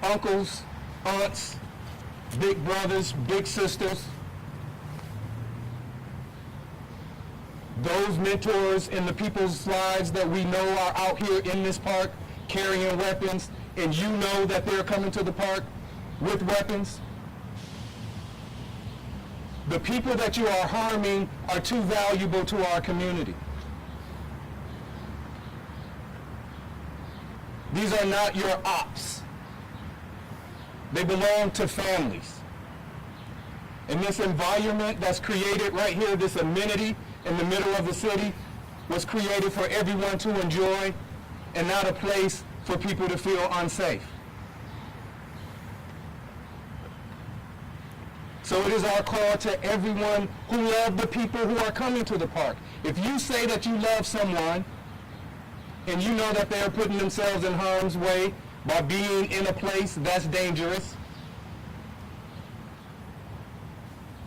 uncles, aunts, big brothers, big sisters, those mentors in the people's lives that we know are out here in this park carrying weapons, and you know that they're coming to the park with weapons. The people that you are harming are too valuable to our community. These are not your ops. They belong to families. And this environment that's created right here, this amenity in the middle of the city, was created for everyone to enjoy and not a place for people to feel unsafe. So it is our call to everyone who love the people who are coming to the park. If you say that you love someone and you know that they are putting themselves in harm's way by being in a place that's dangerous,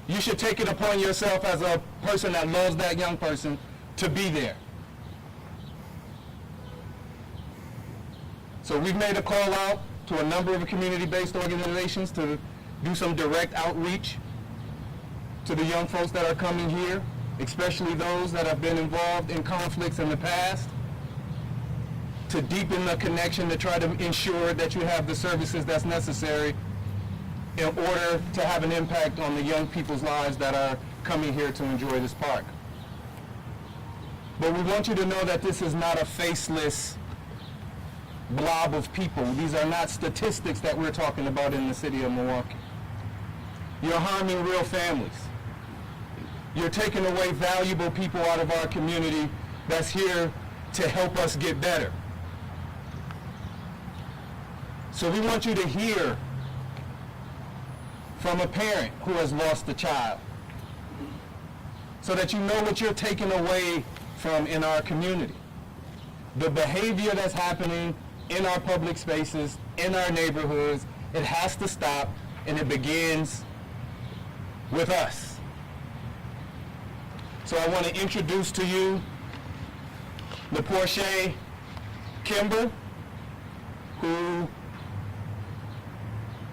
you should take it upon yourself as a person that loves that young person to be there. So we've made a call out to a number of community-based organizations to do some direct outreach to the young folks that are coming here, especially those that have been involved in conflicts in the past, to deepen the connection to try to ensure that you have the services that's necessary in order to have an impact on the young people's lives that are coming here to enjoy this park. But we want you to know that this is not a faceless blob of people. These are not statistics that we're talking about in the city of Milwaukee. You're harming real families. You're taking away valuable people out of our community that's here to help us get better. So we want you to hear from a parent who has lost a child, so that you know what you're taking away from in our community. The behavior that's happening in our public spaces, in our neighborhoods, it has to stop, and it begins with us. So I want to introduce to you Laprashay Kimber, who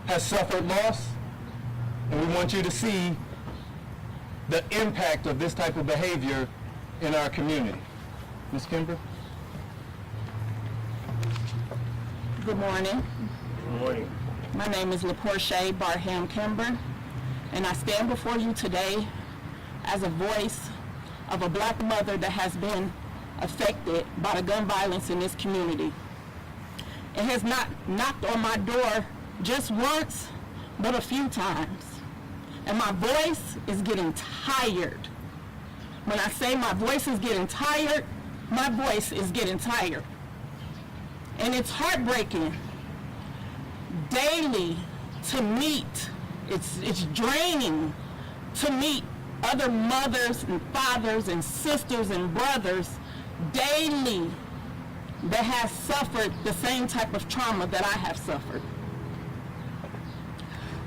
has suffered loss, and we want you to see the impact of this type of behavior in our community. Ms. Kimber? Good morning. Good morning. My name is Laprashay Barham Kimber, and I stand before you today as a voice of a black mother that has been affected by the gun violence in this community. It has not knocked on my door just once, but a few times. And my voice is getting tired. When I say my voice is getting tired, my voice is getting tired. And it's heartbreaking daily to meet, it's draining to meet other mothers and fathers and sisters and brothers daily that have suffered the same type of trauma that I have suffered.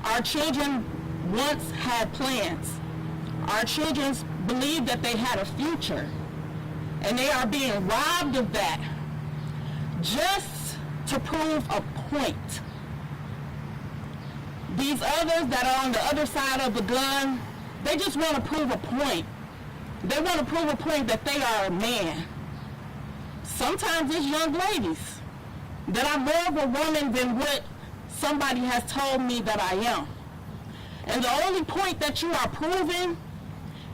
Our children once had plans. Our children believed that they had a future, and they are being robbed of that just to prove a point. These others that are on the other side of the gun, they just want to prove a point. They want to prove a point that they are a man. Sometimes it's young ladies that I'm more of a woman than what somebody has told me that I am. And the only point that you are proving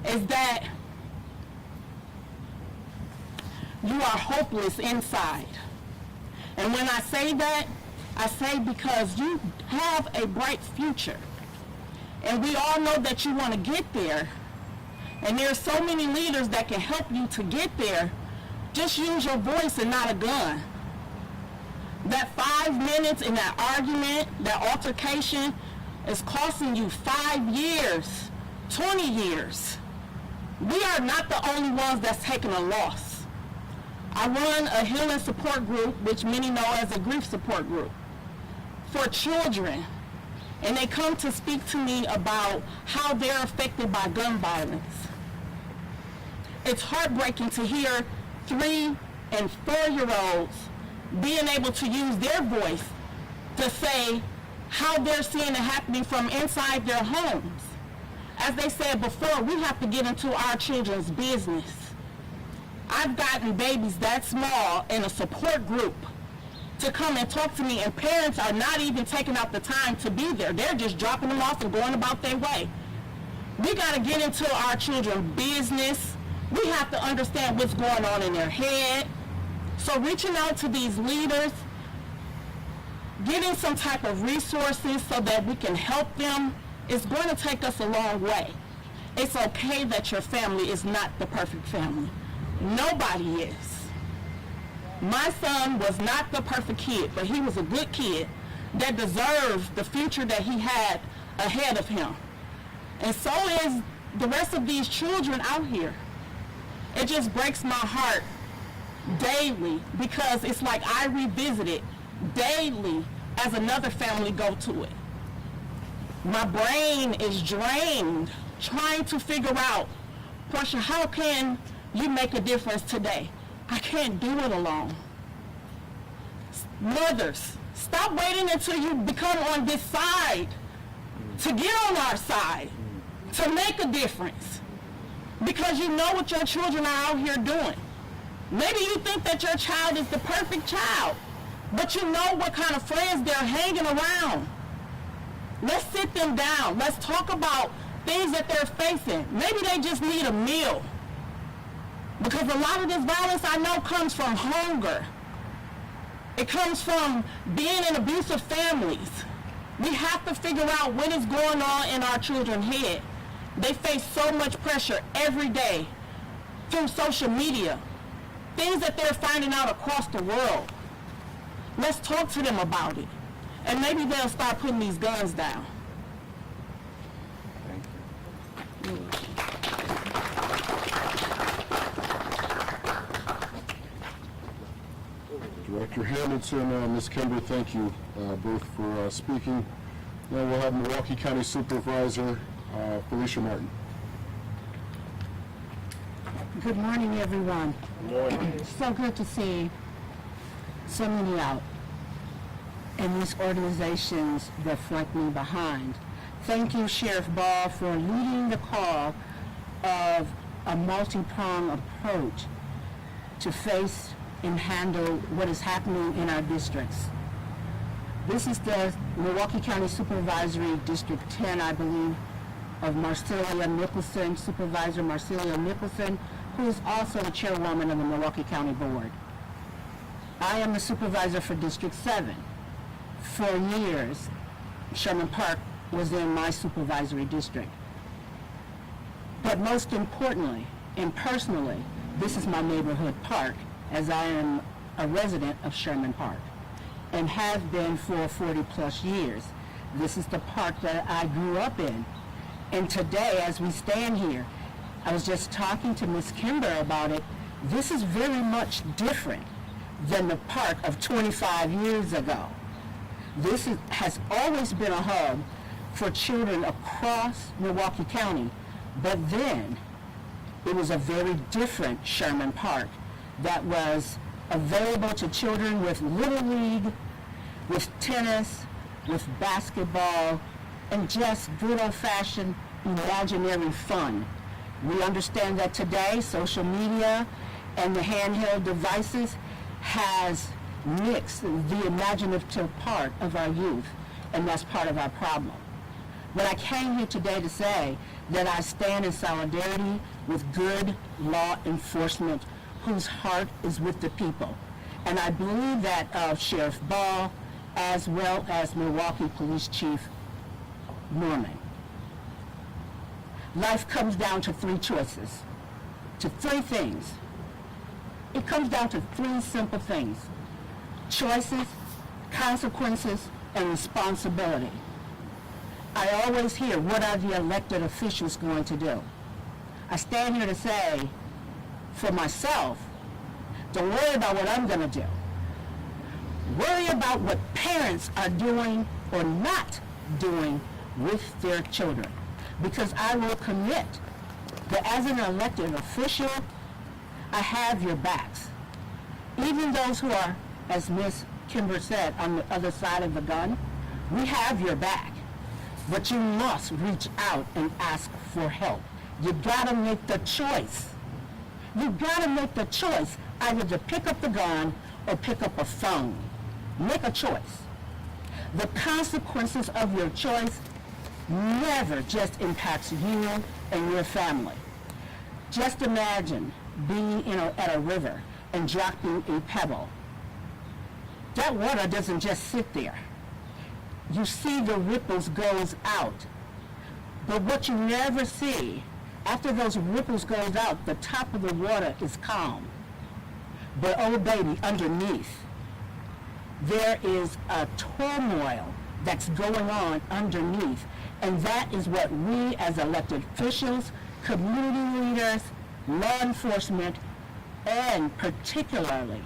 is that you are hopeless inside. And when I say that, I say because you have a bright future. And we all know that you want to get there. And there are so many leaders that can help you to get there. Just use your voice and not a gun. That 5 minutes in that argument, that altercation, is costing you 5 years, 20 years. We are not the only ones that's taking a loss. I run a healing support group, which many know as a grief support group, for children. And they come to speak to me about how they're affected by gun violence. It's heartbreaking to hear 3- and 4-year-olds being able to use their voice to say how they're seeing it happening from inside their homes. As they said before, we have to get into our children's business. I've gotten babies that small in a support group to come and talk to me, and parents are not even taking out the time to be there. They're just dropping them off and going about their way. We got to get into our children's business. We have to understand what's going on in their head. So reaching out to these leaders, getting some type of resources so that we can help them is going to take us a long way. It's okay that your family is not the perfect family. Nobody is. My son was not the perfect kid, but he was a good kid that deserved the future that he had ahead of him. And so is the rest of these children out here. It just breaks my heart daily because it's like I revisit it daily as another family go to it. My brain is drained trying to figure out, Portia, how can you make a difference today? I can't do it alone. Mothers, stop waiting until you become on this side to get on our side, to make a difference. Because you know what your children are out here doing. Maybe you think that your child is the perfect child, but you know what kind of friends they're hanging around. Let's sit them down. Let's talk about things that they're facing. Maybe they just need a meal. Because a lot of this violence I know comes from hunger. It comes from being in abusive families. We have to figure out what is going on in our children's head. They face so much pressure every day through social media. Things that they're finding out across the world. Let's talk to them about it. And maybe they'll start putting these guns down. Thank you. Director Hamilton, Ms. Kimber, thank you both for speaking. Now we'll have Milwaukee County Supervisor Felicia Martin. Good morning, everyone. Good morning. So good to see so many out, and these organizations reflect me behind. Thank you, Sheriff Ball, for leading the call of a multi-pronged approach to face and handle what is happening in our districts. This is the Milwaukee County Supervisory District 10, I believe, of Marcelia Nicholson, Supervisor Marcelia Nicholson, who is also the chairwoman of the Milwaukee County Board. I am the supervisor for District 7. For years, Sherman Park was in my supervisory district. But most importantly, and personally, this is my neighborhood park, as I am a resident of Sherman Park and have been for 40 plus years. This is the park that I grew up in. And today, as we stand here, I was just talking to Ms. Kimber about it. This is very much different than the park of 25 years ago. This has always been a hub for children across Milwaukee County, but then it was a very different Sherman Park that was available to children with Little League, with tennis, with basketball, and just good old-fashioned imaginary fun. We understand that today social media and the handheld devices has mixed the imaginative part of our youth, and that's part of our problem. But I came here today to say that I stand in solidarity with good law enforcement whose heart is with the people. And I believe that of Sheriff Ball as well as Milwaukee Police Chief Norman. Life comes down to three choices, to three things. It comes down to three simple things: choices, consequences, and responsibility. I always hear, what are the elected officials going to do? I stand here to say, for myself, don't worry about what I'm going to do. Worry about what parents are doing or not doing with their children. Because I will commit that as an elected official, I have your backs. Even those who are, as Ms. Kimber said, on the other side of the gun, We have your back, but you must reach out and ask for help. You gotta make the choice. You gotta make the choice either to pick up the gun or pick up a phone. Make a choice. The consequences of your choice never just impacts you and your family. Just imagine being at a river and dropping a pebble. That water doesn't just sit there. You see the ripples goes out. But what you never see, after those ripples goes out, the top of the water is calm. But oh baby, underneath, there is a turmoil that's going on underneath. And that is what we as elected officials, community leaders, law enforcement, and particularly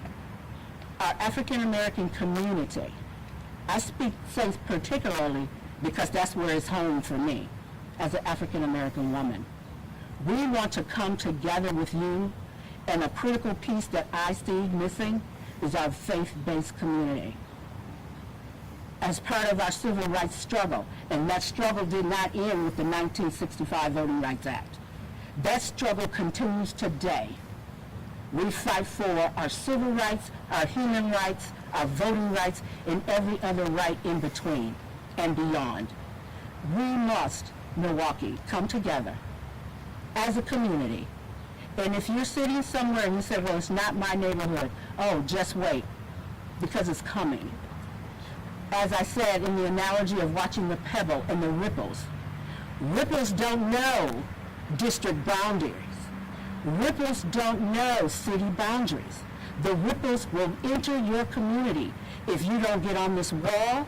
our African American community. I say particularly because that's where it's home for me as an African American woman. We want to come together with you, and a critical piece that I see missing is our faith-based community. As part of our civil rights struggle, and that struggle did not end with the 1965 Voting Rights Act. That struggle continues today. We fight for our civil rights, our human rights, our voting rights, and every other right in between and beyond. We must, Milwaukee, come together as a community. And if you're sitting somewhere and you say, well, it's not my neighborhood, oh, just wait, because it's coming. As I said in the analogy of watching the pebble and the ripples, ripples don't know district boundaries. Ripples don't know city boundaries. The ripples will enter your community if you don't get on this wall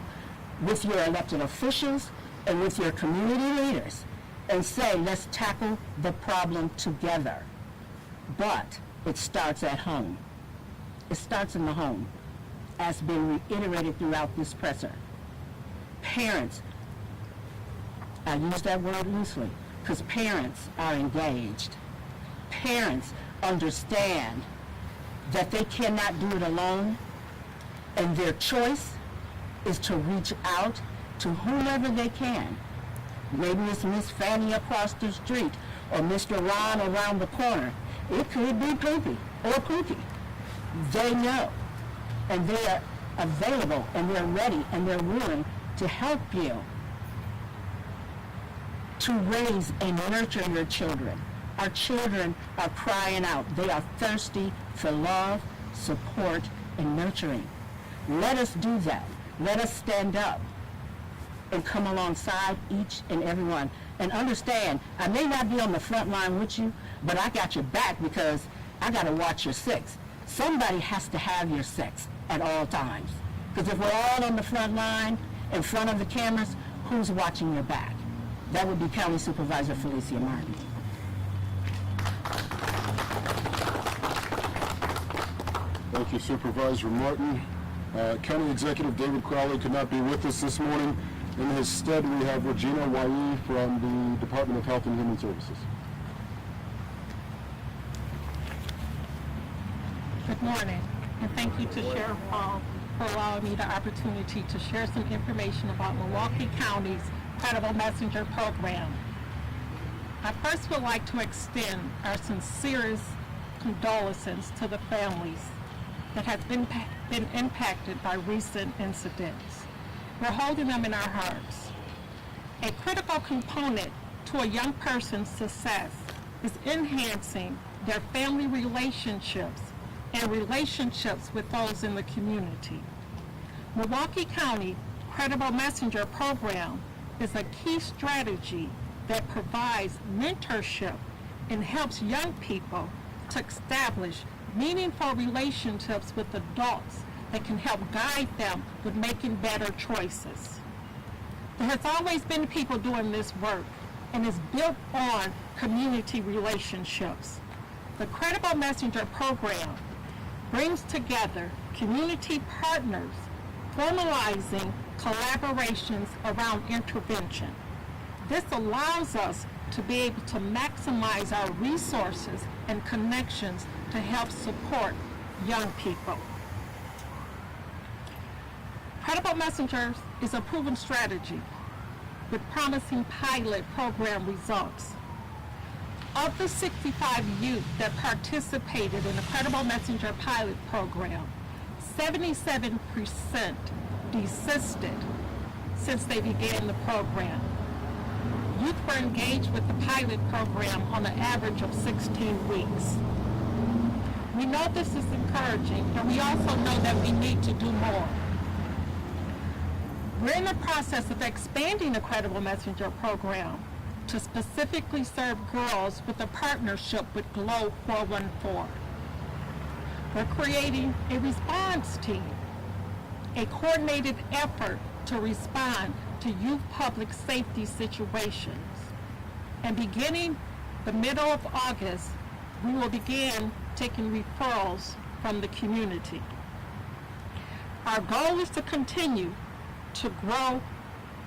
with your elected officials and with your community leaders and say, let's tackle the problem together. But it starts at home. It starts in the home, as been reiterated throughout this presser. Parents, I use that word loosely, because parents are engaged. Parents understand that they cannot do it alone, and their choice is to reach out to whomever they can. Maybe it's Miss Fanny across the street, or Mr. Ron around the corner. It could be Poopy or Pookie. They know, and they are available, and they're ready, and they're willing to help you to raise and nurture your children. Our children are crying out. They are thirsty for love, support, and nurturing. Let us do that. Let us stand up and come alongside each and every one. And understand, I may not be on the front line with you, but I got your back because I got to watch your six. Somebody has to have your six at all times. Because if we're all on the front line, in front of the cameras, who's watching your back? That would be County Supervisor Felicia Martin. Thank you, Supervisor Martin. County Executive David Crowley could not be with us this morning. In his stead, we have Regina Wayi from the Department of Health and Human Services. Good morning, and thank you to Sheriff Paul for allowing me the opportunity to share some information about Milwaukee County's Credible Messenger program. I first would like to extend our sincerest condolences to the families that have been impacted by recent incidents. We're holding them in our hearts. A critical component to a young person's success is enhancing their family relationships and relationships with those in the community. Milwaukee County Credible Messenger program is a key strategy that provides mentorship and helps young people to establish meaningful relationships with adults that can help guide them with making better choices. There has always been people doing this work and is built on community relationships. The Credible Messenger program brings together community partners, formalizing collaborations around intervention. This allows us to be able to maximize our resources and connections to help support young people. Incredible Messengers is a proven strategy with promising pilot program results. Of the 65 youth that participated in the Incredible Messenger pilot program, 77% desisted since they began the program. Youth were engaged with the pilot program on an average of 16 weeks. We know this is encouraging, and we also know that we need to do more. We're in the process of expanding the Incredible Messenger program to specifically serve girls with a partnership with Glow 414. We're creating a response team, a coordinated effort to respond to youth public safety situations. And beginning the middle of August, we will begin taking referrals from the community. Our goal is to continue to grow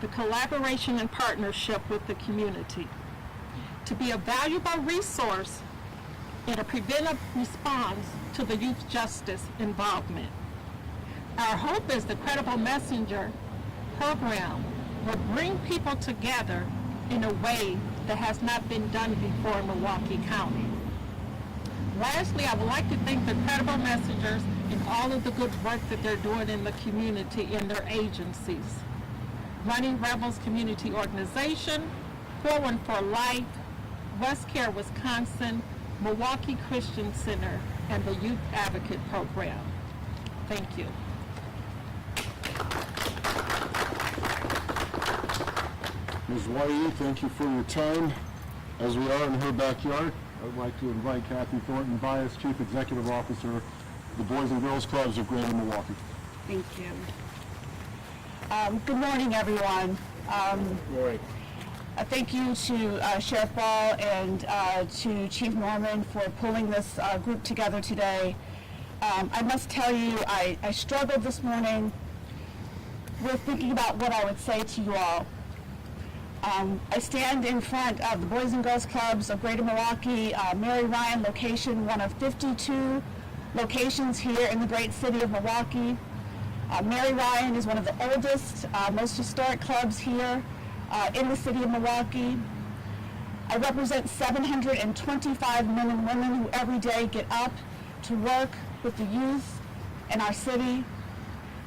the collaboration and partnership with the community, to be a valuable resource in a preventive response to the youth justice involvement. Our hope is the Incredible Messenger program will bring people together in a way that has not been done before in Milwaukee County. Lastly, I would like to thank the Incredible Messengers and all of the good work that they're doing in the community in their agencies. Running Rebels Community Organization, 414 Life, West Care, Wisconsin, Milwaukee Christian Center, and the Youth Advocate Program. Thank you. Ms. Waihe, thank you for your time. As we are in her backyard, I'd like to invite Kathy Thornton, Bias, Chief Executive Officer of the Boys and Girls Clubs of Greater Milwaukee. Thank you. Good morning, everyone. Thank you to Sheriff Ball and to Chief Norman for pulling this group together today. I must tell you, I struggled this morning with thinking about what I would say to you all. I stand in front of the Boys and Girls Clubs of Greater Milwaukee, Mary Ryan location, one of 52 locations here in the great city of Milwaukee. Mary Ryan is one of the oldest, most historic clubs here in the city of Milwaukee. I represent 725 men and women who every day get up to work with the youth in our city,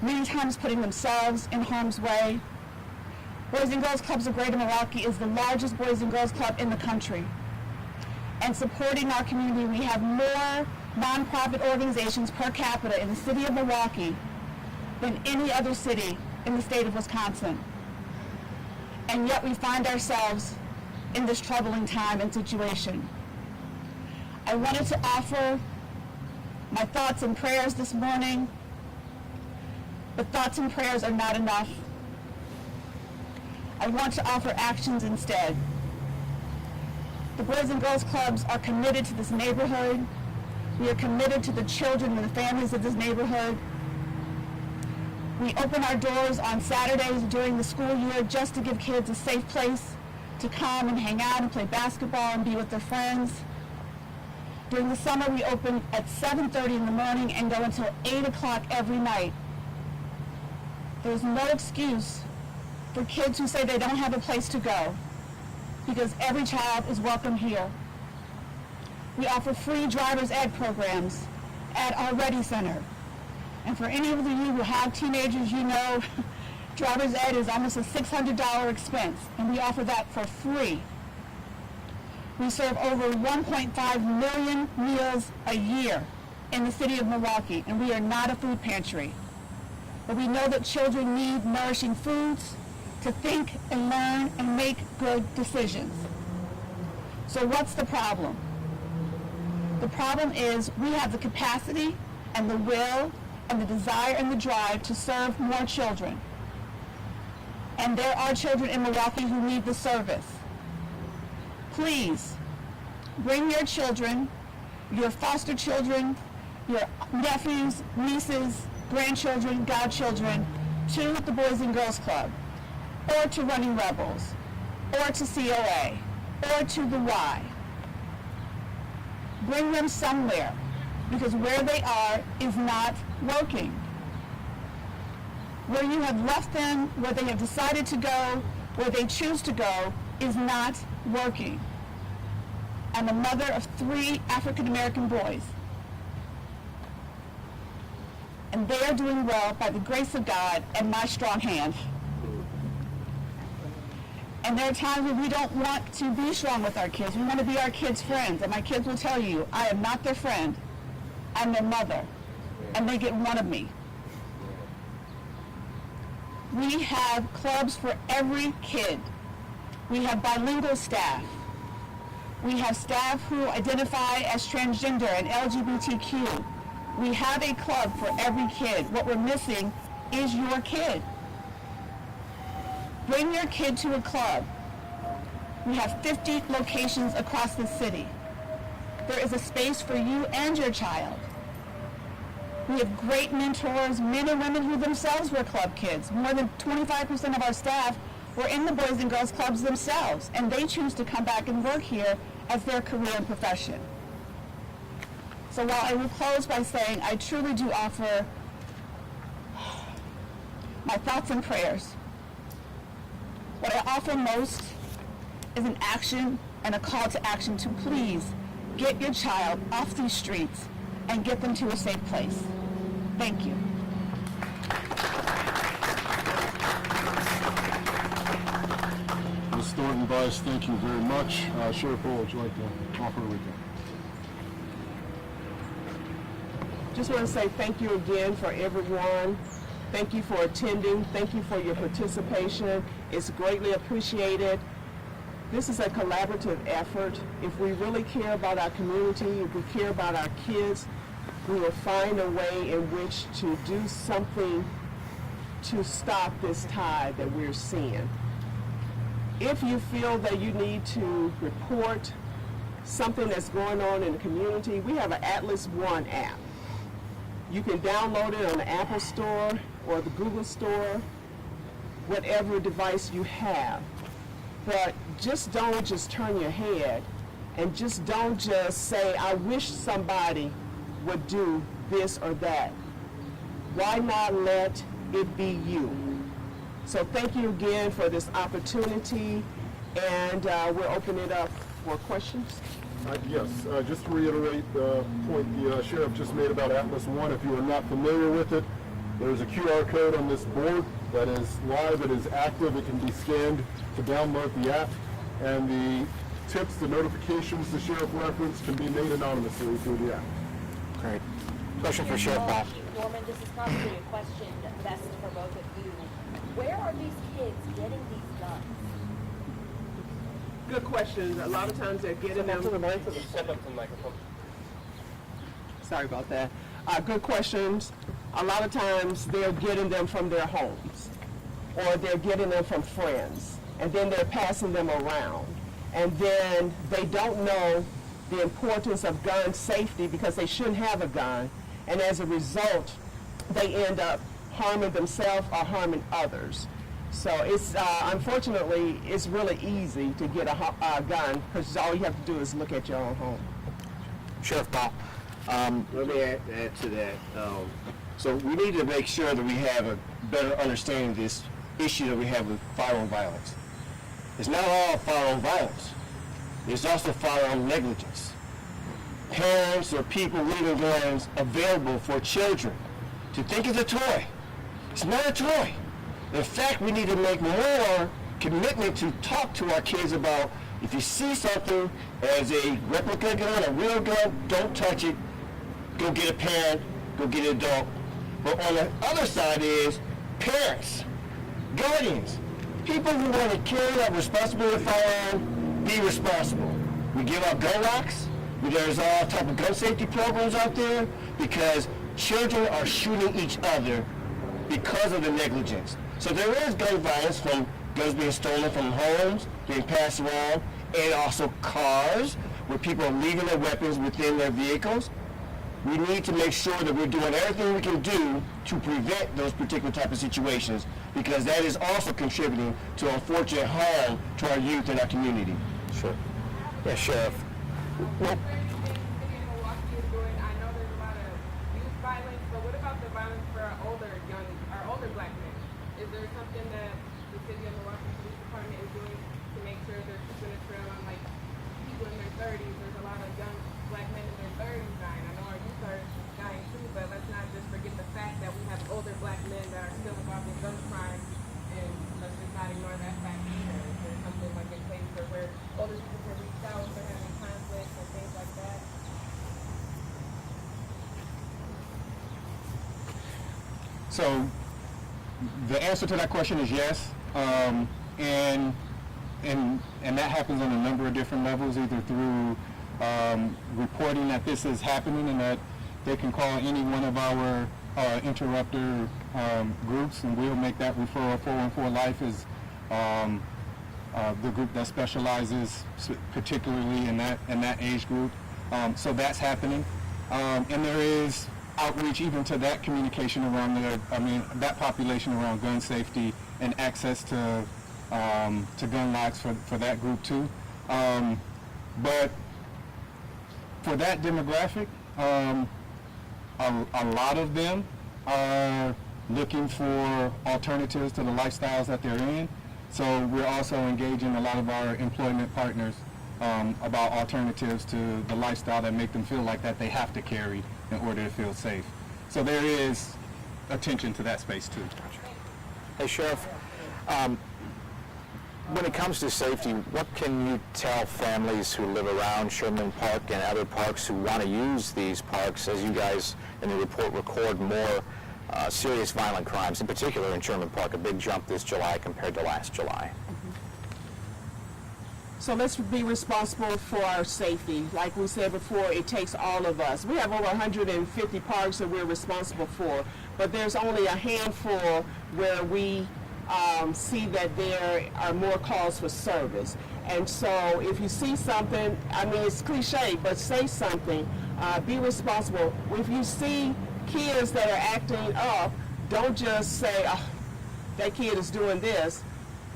many times putting themselves in harm's way. Boys and Girls Clubs of Greater Milwaukee is the largest Boys and Girls Club in the country. And supporting our community, we have more nonprofit organizations per capita in the city of Milwaukee than any other city in the state of Wisconsin. And yet we find ourselves in this troubling time and situation. I wanted to offer my thoughts and prayers this morning, but thoughts and prayers are not enough. I want to offer actions instead. The Boys and Girls Clubs are committed to this neighborhood. We are committed to the children and the families of this neighborhood. We open our doors on Saturdays during the school year just to give kids a safe place to come and hang out and play basketball and be with their friends. During the summer, we open at 7:30 in the morning and go until 8 o'clock every night. There's no excuse for kids who say they don't have a place to go, because every child is welcome here. We offer free driver's ed programs at our Ready Center. And for any of you who have teenagers, you know driver's ed is almost a $600 expense, and we offer that for free. We serve over 1.5 million meals a year in the city of Milwaukee, and we are not a food pantry. But we know that children need nourishing foods to think and learn and make good decisions. So what's the problem? The problem is we have the capacity and the will and the desire and the drive to serve more children. And there are children in Milwaukee who need the service. Please bring your children, your foster children, your nephews, nieces, grandchildren, godchildren to the Boys and Girls Club, or to Running Rebels, or to COA, or to the Y. Bring them somewhere, because where they are is not working. where you have left them, where they have decided to go, where they choose to go, is not working. I'm a mother of 3 African American boys. And they are doing well by the grace of God and my strong hand. And there are times when we don't want to be strong with our kids. We want to be our kids' friends. And my kids will tell you, I am not their friend. I'm their mother. And they get one of me. We have clubs for every kid. We have bilingual staff. We have staff who identify as transgender and LGBTQ. We have a club for every kid. What we're missing is your kid. Bring your kid to a club. We have 50 locations across the city. There is a space for you and your child. We have great mentors, men and women who themselves were club kids. More than 25% of our staff were in the Boys and Girls Clubs themselves, and they choose to come back and work here as their career and profession. So while I will close by saying I truly do offer my thoughts and prayers, what I offer most is an action and a call to action to please get your child off these streets and get them to a safe place. Thank you. Ms. Thornton Bice, thank you very much. Sheriff Bull, would you like to offer a recap? Just want to say thank you again for everyone. Thank you for attending. Thank you for your participation. It's greatly appreciated. This is a collaborative effort. If we really care about our community, if we care about our kids, we will find a way in which to do something to stop this tide that we're seeing. If you feel that you need to report something that's going on in the community, we have an Atlas One app. You can download it on the Apple Store or the Google Store, whatever device you have. But just don't just turn your head and just don't just say, I wish somebody would do this or that. Why not let it be you? So thank you again for this opportunity, and we'll open it up for questions. Yes, just to reiterate the point the sheriff just made about Atlas One, if you are not familiar with it, there's a QR code on this board that is live, it is active, it can be scanned to download the app, and the tips, the notifications the sheriff referenced can be made anonymously through the app. Great. Question for Sheriff Bob. Norman, this is probably a question best for both of you. Where are these kids getting these guns? Good question. A lot of times they're getting them. Sorry about that. Good questions. A lot of times they're getting them from their homes, or they're getting them from friends, and then they're passing them around. And then they don't know the importance of gun safety because they shouldn't have a gun, and as a result, they end up harming themselves or harming others. So it's unfortunately it's really easy to get a gun because all you have to do is look at your own home. Sheriff Bob. Let me add to that. So we need to make sure that we have a better understanding of this issue that we have with firearm violence. It's not all firearm violence. There's also firearm negligence. Parents or people leaving guns available for children to think it's a toy. It's not a toy. In fact, we need to make more commitment to talk to our kids about if you see something as a replica gun, a real gun, don't touch it. Go get a parent, go get an adult. But on the other side is parents, guardians, people who want to carry out responsibility of firearm, be responsible. We give out gun locks. There's all type of gun safety programs out there because children are shooting each other because of the negligence. So there is gun violence from guns being stolen from homes, being passed around, and also cars where people are leaving their weapons within their vehicles. We need to make sure that we're doing everything we can do to prevent those particular type of situations because that is also contributing to unfortunate harm to our youth and our community. Sure. Yeah, Sheriff. Well, I know there's a lot of youth violence, but what about the violence for our older black men? there something that the city of Milwaukee Police Department is doing to make sure they're keeping a trail on like people in their 30s? There's a lot of young black men in their 30s dying. I know our youth are dying too, but let's not just forget the fact that we have older black men that are still involved in gun crime, and let's just not ignore that fact either. Is there something like in place for where older people can reach out if they're having conflicts and things like that? So the answer to that question is yes, and that happens on a number of different levels, either through reporting that this is happening and that they can call any one of our interrupter groups, and we'll make that referral. 414 Life is the group that specializes particularly in that age group. So that's happening, and there is outreach even to that communication around that population around gun safety and access to gun locks for that group too. But for that demographic, a lot of them are looking for alternatives to the lifestyles that they're in. So we're also engaging a lot of our employment partners about alternatives to the lifestyle that make them feel like that they have to carry in order to feel safe. So there is attention to that space too. Hey, Sheriff, when it comes to safety, what can you tell families who live around Sherman Park and other parks who want to use these parks, as you guys in the report record more serious violent crimes, in particular in Sherman Park, a big jump this July compared to last July? So let's be responsible for our safety. Like we said before, it takes all of us. We have over 150 parks that we're responsible for, but there's only a handful where we see that there are more calls for service. And so if you see something, I mean, it's cliche, but say something, be responsible. If you see kids that are acting up, don't just say, oh, that kid is doing this.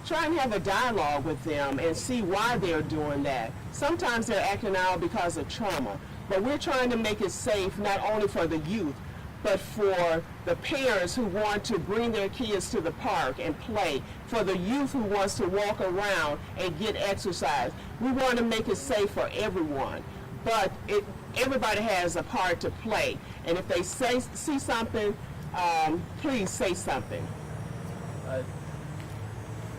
Try and have a dialogue with them and see why they're doing that. Sometimes they're acting out because of trauma, but we're trying to make it safe not only for the youth, but for the parents who want to bring their kids to the park and play, for the youth who wants to walk around and get exercise. We want to make it safe for everyone, but everybody has a part to play. And if they see something, please say something.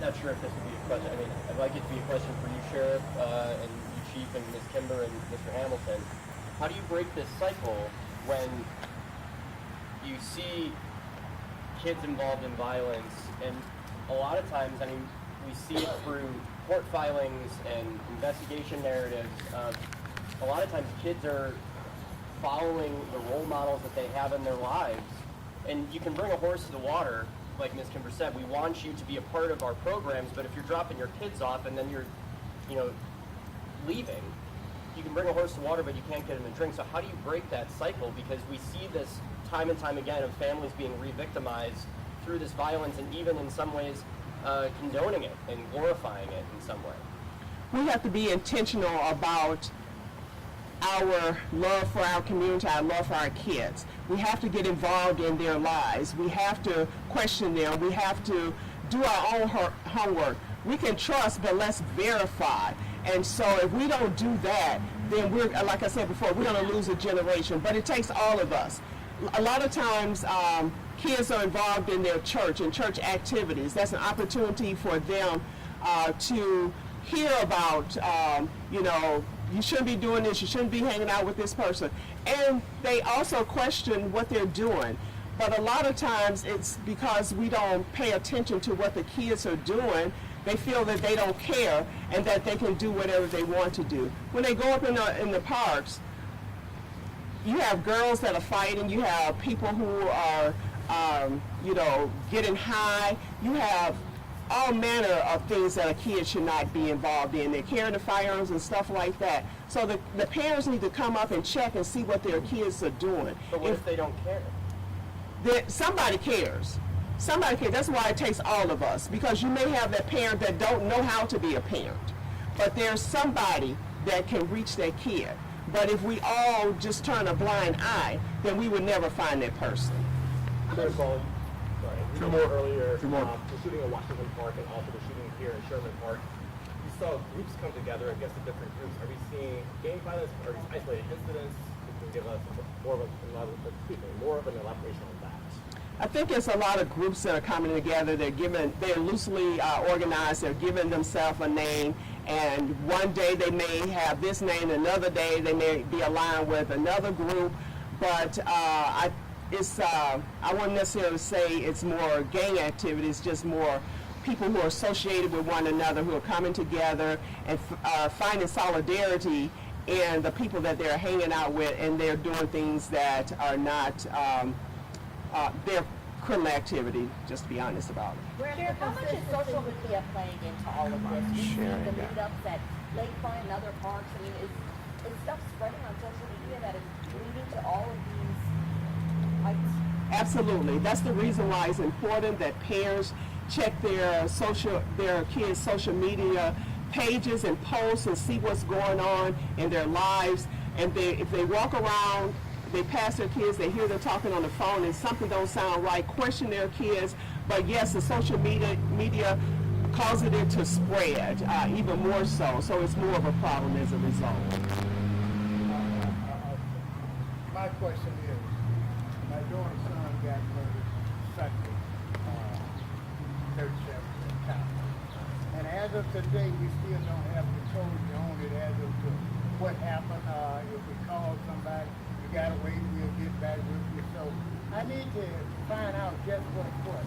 Not sure if this would be a question. I mean, I'd like it to be a question for you, Sheriff, and you, Chief, and Ms. Kimber, and Mr. Hamilton. How do you break this cycle when you see kids involved in violence? And a lot of times, I mean, we see it through court filings and investigation narratives. A lot of times, kids are following the role models that they have in their lives. And you can bring a horse to the water, like Ms. Kimber said. We want you to be a part of our programs, but if you're dropping your kids off and then you're, leaving, you can bring a horse to water, but you can't get them to drink. So how do you break that cycle? Because we see this time and time again of families being re-victimized through this violence, and even in some ways condoning it and glorifying it in some way. We have to be intentional about our love for our community, our love for our kids. We have to get involved in their lives. We have to question them. We have to do our own homework. We can trust, but let's verify. And so if we don't do that, then we're, like I said before, we're going to lose a generation. But it takes all of us. A lot of times, kids are involved in their church and church activities. That's an opportunity for them to hear about, you shouldn't be doing this, you shouldn't be hanging out with this person. And they also question what they're doing. But a lot of times it's because we don't pay attention to what the kids are doing. They feel that they don't care and that they can do whatever they want to do. When they go up in the parks, you have girls that are fighting, you have people who are, getting high, you have all manner of things that a kid should not be involved in. They're carrying the firearms and stuff like that. So the parents need to come up and check and see what their kids are doing. But what if they don't care? Somebody cares. Somebody cares. That's why it takes all of us, because you may have that parent that don't know how to be a parent, but there's somebody that can reach that kid. But if we all just turn a blind eye, then we would never find that person. Sheriff Ball, sorry. Two more earlier. Two more. The shooting in Washington Park and also the shooting here in Sherman Park. We saw groups come together against the different groups. Are we seeing gang violence? Are these isolated incidents? You can give us more of an elaboration on that. I think it's a lot of groups that are coming together. They're loosely organized. They're giving themselves a name, and one day they may have this name, another day they may be aligned with another group. But I wouldn't necessarily say it's more gang activity. It's just more people who are associated with one another, who are coming together and finding solidarity in the people that they're hanging out with, and they're doing things that are not they're criminal activity, just to be honest about it. Sheriff, how much is social media playing into all of this? We see the meetups at Lakefront and other parks. I mean, is stuff spreading on social media that is leading to all of these fights? Absolutely. That's the reason why it's important that parents check their kids' social media pages and posts and see what's going on in their lives. And if they walk around, they pass their kids, they hear them talking on the phone and something don't sound right, question their kids. But yes, the social media causes it to spread even more so. So it's more of a problem as a result. My question is, my daughter's son got murdered Sunday, 37th in town. And as of today, we still don't have the closure on it as of to what happened. If we call somebody, you gotta wait, we'll get back with you. So I need to find out just what it was,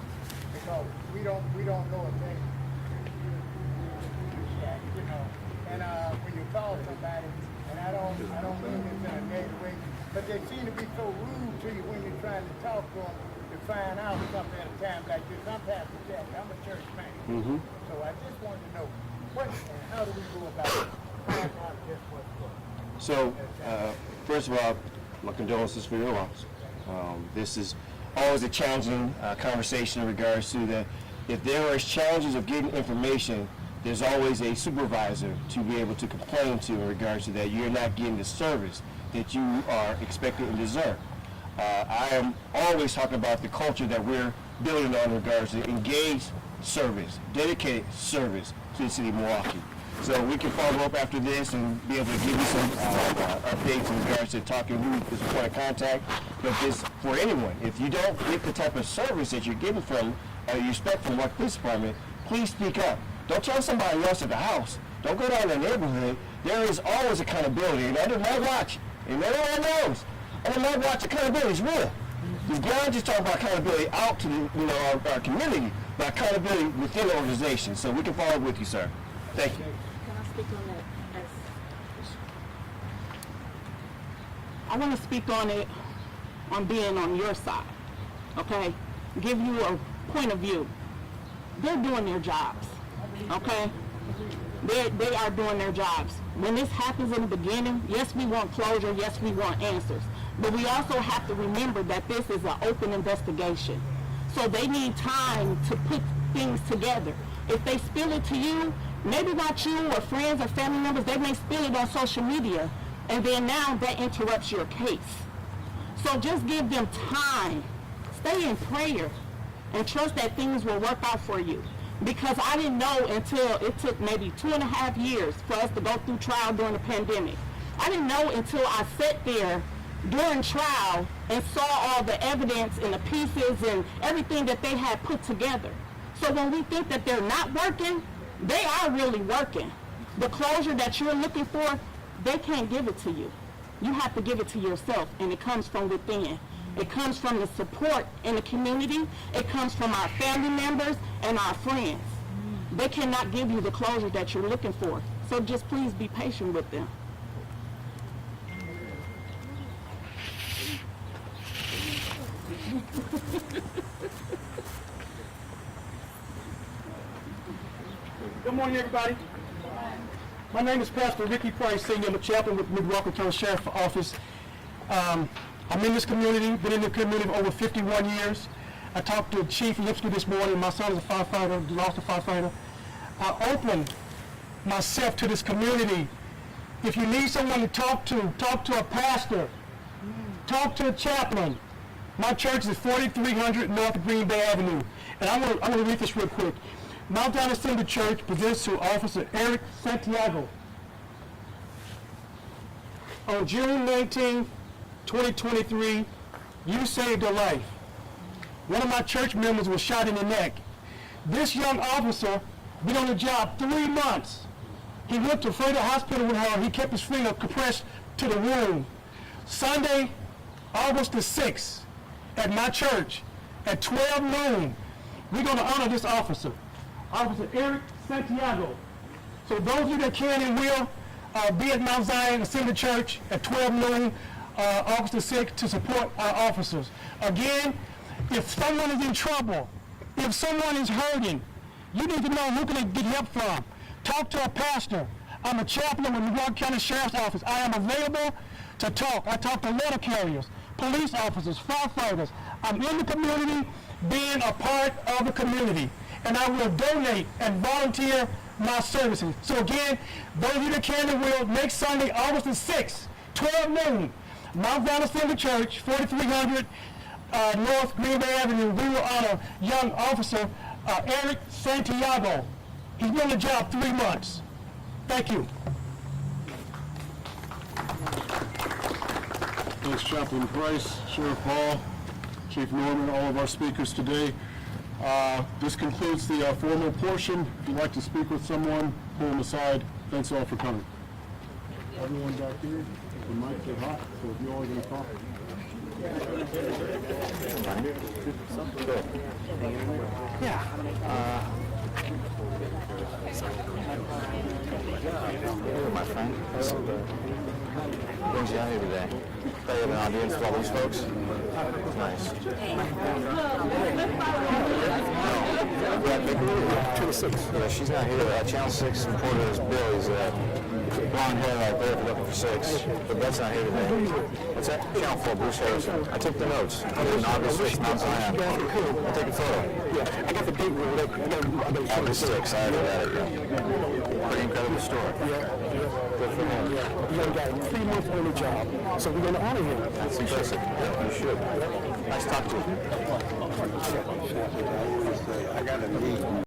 because we don't know a thing. You know, and when you call somebody, and I don't mean this in a negative way, but they seem to be so rude to you when you're trying to talk to them to find out something at a time like this. I'm Pastor Jack. I'm a church man. So I just wanted to know what and how do we go about it? Find out just what it was. So, first of all, my condolences for your loss. This is always a challenging conversation in regards to that. If there are challenges of getting information, there's always a supervisor to be able to complain to in regards to that you're not getting the service that you are expected and deserve. I am always talking about the culture that we're building on in regards to engaged service, dedicated service to the city of Milwaukee. So we can follow up after this and be able to give you some updates in regards to talking who is the point of contact. But this, for anyone, if you don't get the type of service that you're getting from, or you expect from what this department, please speak up. Don't tell somebody else at the house. Don't go down the neighborhood. There is always accountability, and under my watch, and everyone knows, under my watch, accountability is real. Because Brian just talking about accountability out to the, our community, but accountability within the organization. So we can follow up with you, sir. Thank you. Can I speak on that? I want to speak on it, on being on your side, okay? Give you a point of view. They're doing their jobs, okay? They are doing their jobs. When this happens in the beginning, yes, we want closure, yes, we want answers. But we also have to remember that this is an open investigation. So they need time to put things together. If they spill it to you, maybe not you or friends or family members, they may spill it on social media, and then now that interrupts your case. So just give them time. Stay in prayer and trust that things will work out for you. Because I didn't know until it took maybe 2.5 years for us to go through trial during the pandemic. I didn't know until I sat there during trial and saw all the evidence and the pieces and everything that they had put together. So when we think that they're not working, they are really working. The closure that you're looking for, they can't give it to you. You have to give it to yourself, and it comes from within. It comes from the support in the community. It comes from our family members and our friends. They cannot give you the closure that you're looking for. So just please be patient with them. Good morning, everybody. My name is Pastor Ricky Price, Senior Chaplain with Milwaukee County Sheriff's Office. I'm in this community, been in the community for over 51 years. I talked to Chief Lipsky this morning. My son is a firefighter, lost a firefighter. I opened myself to this community. If you need someone to talk to a pastor, talk to a chaplain. My church is 4300 North Green Bay Avenue. And I want to read this real quick. Mount Zion Assembly Church presents to Officer Eric Santiago. On June 19, 2023, you saved a life. One of my church members was shot in the neck. This young officer been on the job 3 months. He went to Freighter Hospital with her. He kept his finger compressed to the wound. Sunday, August the 6th, at my church, at 12 noon, we're going to honor this officer, Officer Eric Santiago. So those of you that can and will, be at Mount Zion Assembly Church at 12 noon, August the 6th, to support our officers. Again, if someone is in trouble, if someone is hurting, you need to know who can they get help from. Talk to a pastor. I'm a chaplain with Milwaukee County Sheriff's Office. I am available to talk. I talk to letter carriers, police officers, firefighters. I'm in the community, being a part of the community, and I will donate and volunteer my services. So again, those of you that can and will, next Sunday, August the 6th, 12 noon, Mount Zion Assembly Church, 4300 North Green Bay Avenue, we will honor young officer Eric Santiago. He's been on the job 3 months. Thank you. Thanks, Chaplain Price, Sheriff Ball, Chief Norman, all of our speakers today. This concludes the formal portion. If you'd like to speak with someone, pull them aside. Thanks all for coming. Everyone back here, the mics are hot, so if you all are going to talk. My friend, brings you out here today. Thought you had an audience for all these folks. Nice. Yeah, she's not here. Channel 6 reporter is Billy's blonde hair right there if you're looking for 6. But that's not here today. What's that? Channel 4, Bruce Harrison. I took the notes. In August 6th, Mount Zion. I'll take a photo. Yeah, I got the date wrong. August 6th, I already got it. Pretty incredible story. Good for him. He only got 3 months on the job, so we're going to honor him. That's impressive. Yeah, you should. Nice talk to you.